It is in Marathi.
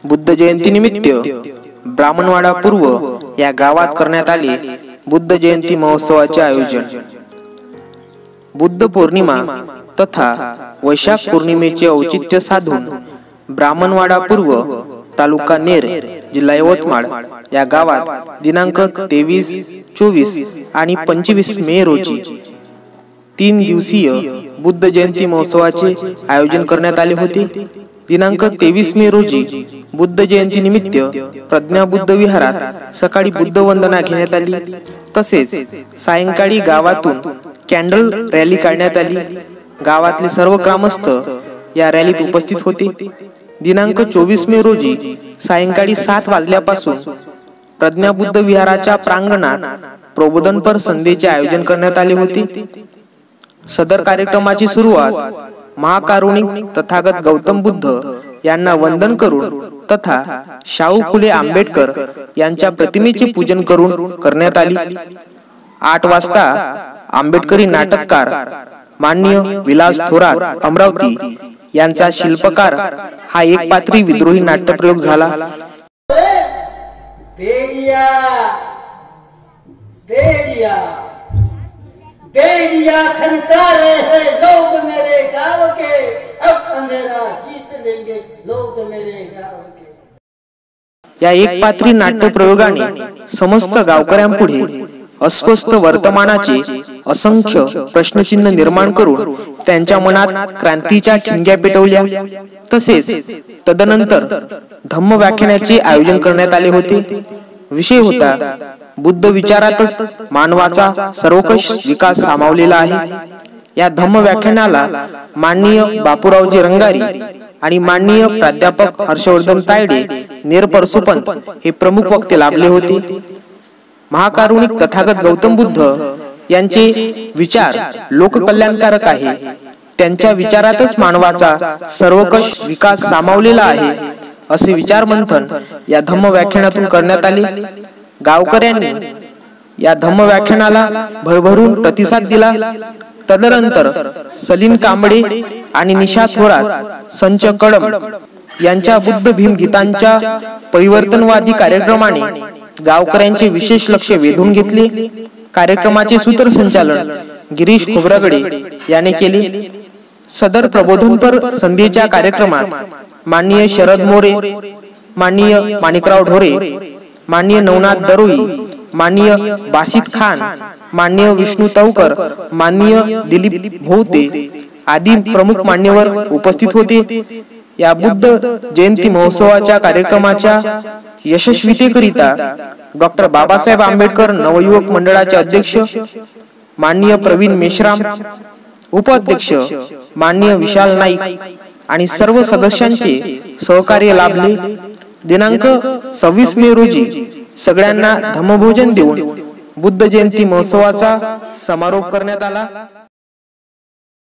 बुद्ध जयंतीनिमित्त ब्राह्मणवाडा पूर्व या गावात करण्यात आले बुद्ध जयंती महोत्सवाचे आयोजन। बुद्ध पौर्णिमा तथा वैशाख पौर्णिमेचे औचित्य साधून ब्राह्मणवाडा पूर्व तालुका नेर जिल्हा यवतमाळ या गावात दिनांक 23, 24 आणि 25 मे रोजी 3 दिवसीय बुद्ध जयंती महोत्सवाचे आयोजन करण्यात आले होते। दिनांक 23 मे रोजी बुद्ध जयंती निमित्त प्रज्ञा बुद्ध विहारात सकाळी बुद्ध वंदना घेण्यात आली। तसेच सायंकाळी गावातून कॅन्डल रॅली काढण्यात आली। गावातले सर्व ग्रामस्थ या रॅलीत उपस्थित होते। दिनांक 24 मे रोजी सायंकाळी 7 वाजल्यापासून प्रज्ञा बुद्ध विहाराच्या प्रांगणात प्रबोधनपर संध्येचे आयोजन करण्यात आले होते। सदर कार्यक्रमाची सुरुवात महाकारुणिक तथागत गौतम बुद्ध यांना वंदन करून तथा शाहू फुले आंबेडकर यांच्या प्रतिमेचे पूजन करून करण्यात आली। 8 वाजता आंबेडकरी नाटककार माननीय विलास थोरात अमरावती यांचा शिल्पकार हा एक पात्री विद्रोही नाट्यप्रयोग झाला। बेड़िया बेड़िया बेड़िया खनका रहे हैं लोग मेरे गाँव के, अब अंधेरा जीत लेंगे लोग मेरे गाँव के। या एक पात्री नाट्यप्रयोगाने समस्त गावकऱ्यांपुढे अस्वस्थ वर्तमानाचे असंख्य प्रश्नचिन्ह निर्माण करून त्यांच्या मनात क्रांतीच्या ठिणग्या पेटवल्या। तसेच तदनंतर धम्म व्याख्यानाचे आयोजन करण्यात आले होते। विषय होता बुद्ध विचारातच मानवाचा सर्वकष विकास सामावलेला आहे। या धम्म व्याख्यानाला माननीय बापूरावजी रंगारी आणि माननीय प्राध्यापक हर्षवर्धन तायडे नेर परसोपंत हे प्रमुख वक्ते लाभले होते। महाकारुणिक तथागत गौतम बुद्ध यांचे विचार लोककल्याणकारक आहे। त्यांच्या विचारातच मानवाचा सर्वकष विकास सामावलेला आहे असे विचार मंथन या धम्म व्याख्यानातून करण्यात आले। गावकऱ्यांनी या धम्म व्याख्यानाला भरभरून प्रतिसाद दिला। तदनंतर सलीम कांबळे आणि निशा थोरात संच कडम यांच्या बुद्ध भीम गीतांच्या परिवर्तनवादी कार्यक्रमाने गावकऱ्यांचे विशेष लक्ष वेधून घेतले। कार्यक्रमाचे सूत्रसंचालन गिरीश खोब्रागडे याने केले। सदर प्रबोधनपर संध्येच्या कार्यक्रमात माननीय शरद मोरे, माननीय माणिकराव ढोरे, माननीय नवनाथ दरोई, माननीय बासित खान, माननीय विष्णू तवकर, माननीय दिलीप भोवते आदी प्रमुख मान्यवर उपस्थित होते। या बुद्ध जयंती महोत्सवाच्या कार्यक्रमाच्या यशस्वीतेकरिता डॉक्टर बाबासाहेब आंबेडकर नवयुवक मंडळाचे अध्यक्ष माननीय प्रवीण मेश्राम, उपाध्यक्ष माननीय विशाल नाईक आणि सर्व सदस्यांचे सहकार्य लाभले। दिनांक 26 मे रोजी सगळ्यांना धम्मभोजन देऊन बुद्ध जयंती महोत्सवाचा समारोप करण्यात आला।